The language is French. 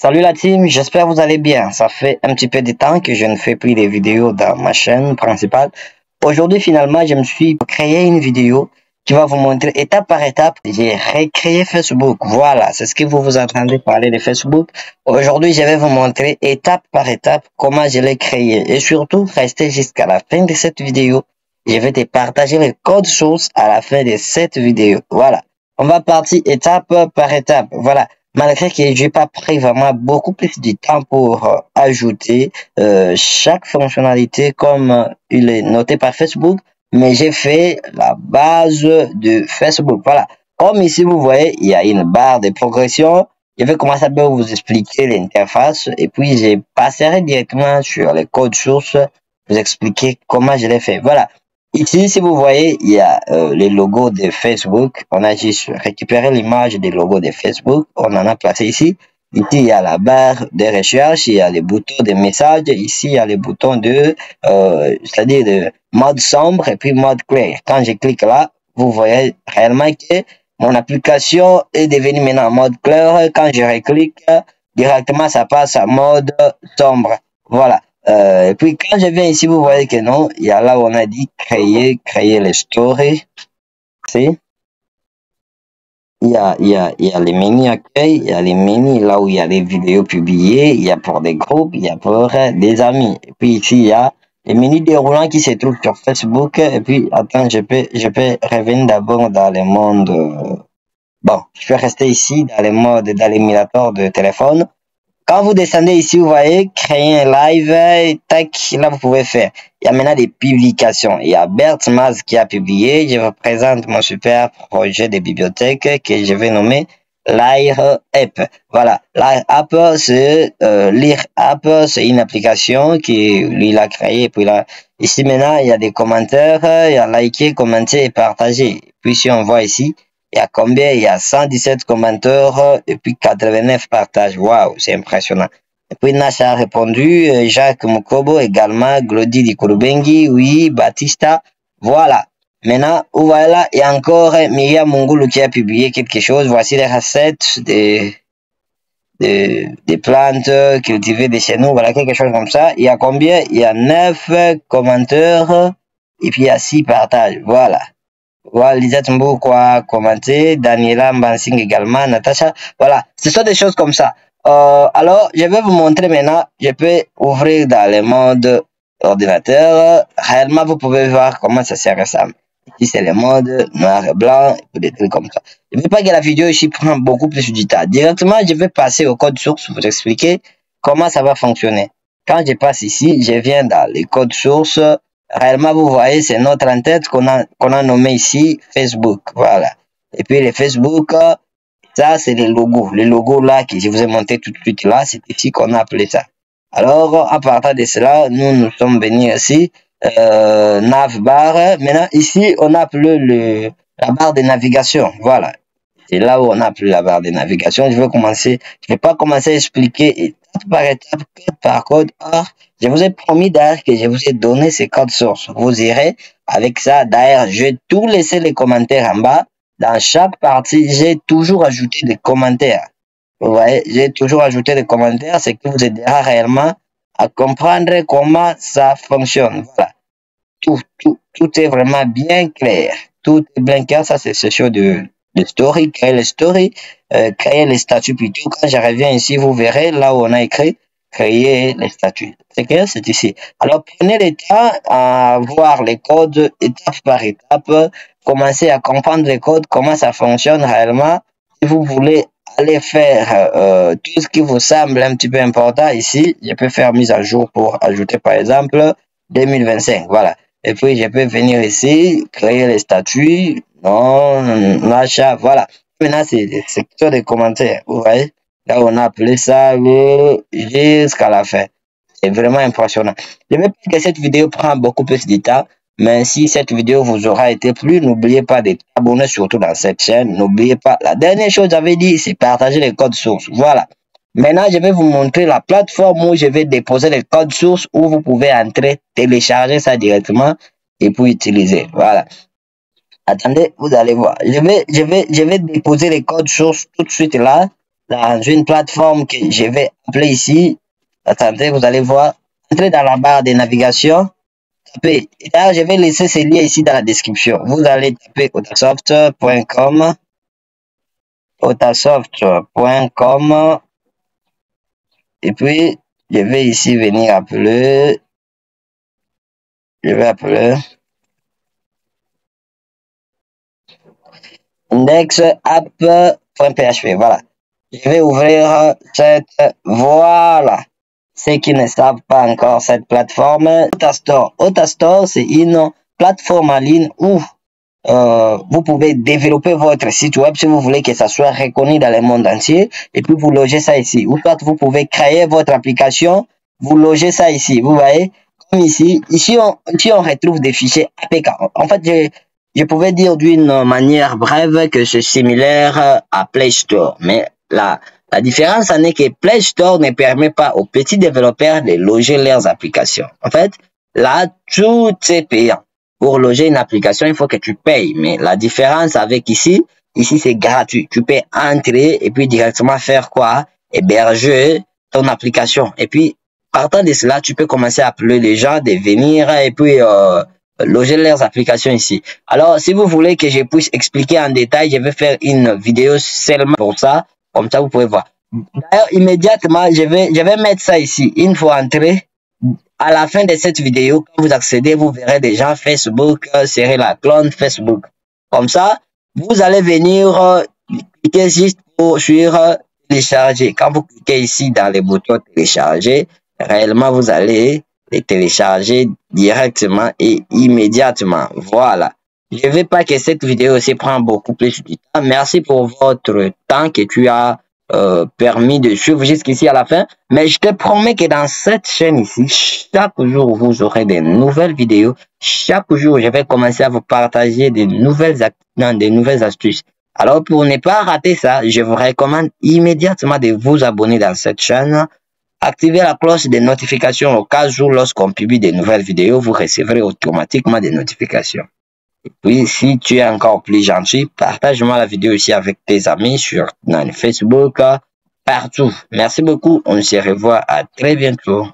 Salut la team, j'espère que vous allez bien. Ça fait un petit peu de temps que je ne fais plus des vidéos dans ma chaîne principale. Aujourd'hui, finalement, je me suis créé une vidéo qui va vous montrer étape par étape. J'ai recréé Facebook. Voilà, c'est ce que vous entendez parler de Facebook. Aujourd'hui, je vais vous montrer étape par étape comment je l'ai créé. Et surtout, restez jusqu'à la fin de cette vidéo. Je vais te partager le code source à la fin de cette vidéo. Voilà, on va partir étape par étape. Voilà. Malgré que j'ai pas pris vraiment beaucoup plus de temps pour ajouter chaque fonctionnalité comme il est noté par Facebook, mais j'ai fait la base de Facebook. Voilà. Comme ici, vous voyez, il y a une barre de progression. Je vais commencer à vous expliquer l'interface et puis je passerai directement sur les codes sources, vous expliquer comment je l'ai fait. Voilà. Ici, si vous voyez, il y a les logos de Facebook. On a juste récupéré l'image des logos de Facebook. On en a placé ici. Ici, il y a la barre de recherche. Il y a les boutons de message. Ici, il y a les boutons de, c'est-à-dire de mode sombre et puis mode clair. Quand je clique là, vous voyez réellement que mon application est devenue maintenant en mode clair. Quand je reclique, directement, ça passe à mode sombre. Voilà. Et puis quand je viens ici, vous voyez que non, il y a là où on a dit créer les stories. C'est il y a les mini accueil, il y a les mini là où il y a les vidéos publiées, il y a pour des groupes, il y a pour des amis. Et puis ici il y a les mini déroulants qui se trouvent sur Facebook. Et puis attends, je peux revenir d'abord dans le monde. Bon, je vais rester ici dans le mode dans l'émulateur de téléphone. Quand vous descendez ici, vous voyez, créer un live, tac, là vous pouvez faire. Il y a maintenant des publications. Il y a Bert Maz qui a publié. Je vous présente mon super projet de bibliothèque que je vais nommer Lire App. Voilà, Lire App, c'est Lire App, c'est une application qu'il a créée. Puis là, ici maintenant, il y a des commentaires, il y a liker, commenter et partager. Puis si on voit ici, il y a combien? Il y a 117 commentaires et puis 89 partages. Waouh, c'est impressionnant. Et puis Nasha a répondu, Jacques Mukobo également, Glody Dikurubengi, oui, Batista. Voilà. Maintenant, voilà, il y a encore Myriam Mungulu qui a publié quelque chose. Voici les recettes des plantes cultivées de chez nous. Voilà, quelque chose comme ça. Il y a combien? Il y a 9 commentaires et puis il y a 6 partages. Voilà. Voilà, Lisette Mbou quoi commenter, Daniela Mbansing également, Natacha. Voilà, ce sont des choses comme ça. Alors, je vais vous montrer maintenant. Je peux ouvrir dans le mode ordinateur. Réellement, vous pouvez voir comment ça se ressemble. Ici, c'est le mode noir et blanc, et des trucs comme ça. Je ne veux pas que la vidéo ici prenne beaucoup plus du temps. Directement, je vais passer au code source pour vous expliquer comment ça va fonctionner. Quand je passe ici, je viens dans les codes sources. Réellement, vous voyez, c'est notre en-tête qu'on a nommé ici Facebook. Voilà. Et puis, les Facebook, ça, c'est les logos. Les logos là que je vous ai montré tout de suite là, c'est ici qu'on a appelé ça. Alors, à partir de cela, nous sommes venus ici, navbar. Maintenant, ici, on a appelé la barre de navigation. Voilà. C'est là où on a appelé la barre de navigation. Je vais pas commencer à expliquer étape par étape, code par code. Or, je vous ai promis d'ailleurs que je vous ai donné ces codes sources. Vous irez avec ça. D'ailleurs, je vais tout laisser les commentaires en bas. Dans chaque partie, j'ai toujours ajouté des commentaires. Vous voyez, j'ai toujours ajouté des commentaires, ce qui vous aidera réellement à comprendre comment ça fonctionne. Voilà. Tout est vraiment bien clair. Tout est bien clair. Ça, c'est ce show de story, créer les stories, créer les statuts plutôt. Quand je reviens ici, vous verrez là où on a écrit créer les statuts. C'est clair, c'est ici. Alors, prenez le temps à voir les codes étape par étape. Commencez à comprendre les codes, comment ça fonctionne réellement. Si vous voulez aller faire tout ce qui vous semble un petit peu important ici, je peux faire mise à jour pour ajouter par exemple 2025. Voilà. Et puis, je peux venir ici, créer les statuts, non, achat, voilà. Maintenant, c'est le secteur des commentaires. Vous voyez? Là, on a appelé ça jusqu'à la fin. C'est vraiment impressionnant. Je ne veux pas que cette vidéo prenne beaucoup plus de temps, mais si cette vidéo vous aura été plu, n'oubliez pas de t'abonner surtout dans cette chaîne. N'oubliez pas, la dernière chose que j'avais dit, c'est partager les codes sources. Voilà. Maintenant, je vais vous montrer la plateforme où je vais déposer les codes sources où vous pouvez entrer, télécharger ça directement et puis utiliser. Voilà. Attendez, vous allez voir. Je vais déposer les codes sources tout de suite là. dans une plateforme que je vais appeler ici. Attendez, vous allez voir. Entrez dans la barre de navigation. Tapez. Et là, je vais laisser ce lien ici dans la description. Vous allez taper otasoft.com. Otasoft.com. Et puis, je vais ici venir appeler. Je vais appeler indexapp.php. Voilà. Je vais ouvrir cette, voilà. Ceux qui ne savent pas encore cette plateforme, Otastore. Otastore, c'est une plateforme en ligne où vous pouvez développer votre site web si vous voulez que ça soit reconnu dans le monde entier. Et puis vous logez ça ici. Ou soit vous pouvez créer votre application, vous logez ça ici. Vous voyez, comme ici. Ici, on retrouve des fichiers APK. En fait, je pouvais dire d'une manière brève que c'est similaire à Play Store. Mais la différence en est que Play Store ne permet pas aux petits développeurs de loger leurs applications. En fait, là, tout est payant. Pour loger une application, il faut que tu payes. Mais la différence avec ici c'est gratuit. Tu peux entrer et puis directement faire quoi? Héberger ton application. Et puis, partant de cela, tu peux commencer à appeler les gens de venir et puis loger leurs applications ici. Alors, si vous voulez que je puisse expliquer en détail, je vais faire une vidéo seulement pour ça. Comme ça, vous pouvez voir. D'ailleurs, immédiatement, je vais mettre ça ici. Une fois entré, à la fin de cette vidéo, quand vous accédez, vous verrez déjà Facebook, serrez la clone Facebook. Comme ça, vous allez venir cliquer juste sur télécharger. Quand vous cliquez ici dans les boutons télécharger, réellement, vous allez les télécharger directement et immédiatement. Voilà. Je ne veux pas que cette vidéo aussi prenne beaucoup plus de temps. Merci pour votre temps que tu as permis de suivre jusqu'ici à la fin. Mais je te promets que dans cette chaîne ici, chaque jour, vous aurez des nouvelles vidéos. Chaque jour, je vais commencer à vous partager des nouvelles astuces. Alors, pour ne pas rater ça, je vous recommande immédiatement de vous abonner dans cette chaîne. Activez la cloche de notification au cas où lorsqu'on publie de nouvelles vidéos, vous recevrez automatiquement des notifications. Et puis, si tu es encore plus gentil, partage-moi la vidéo ici avec tes amis sur Facebook, partout. Merci beaucoup. On se revoit à très bientôt.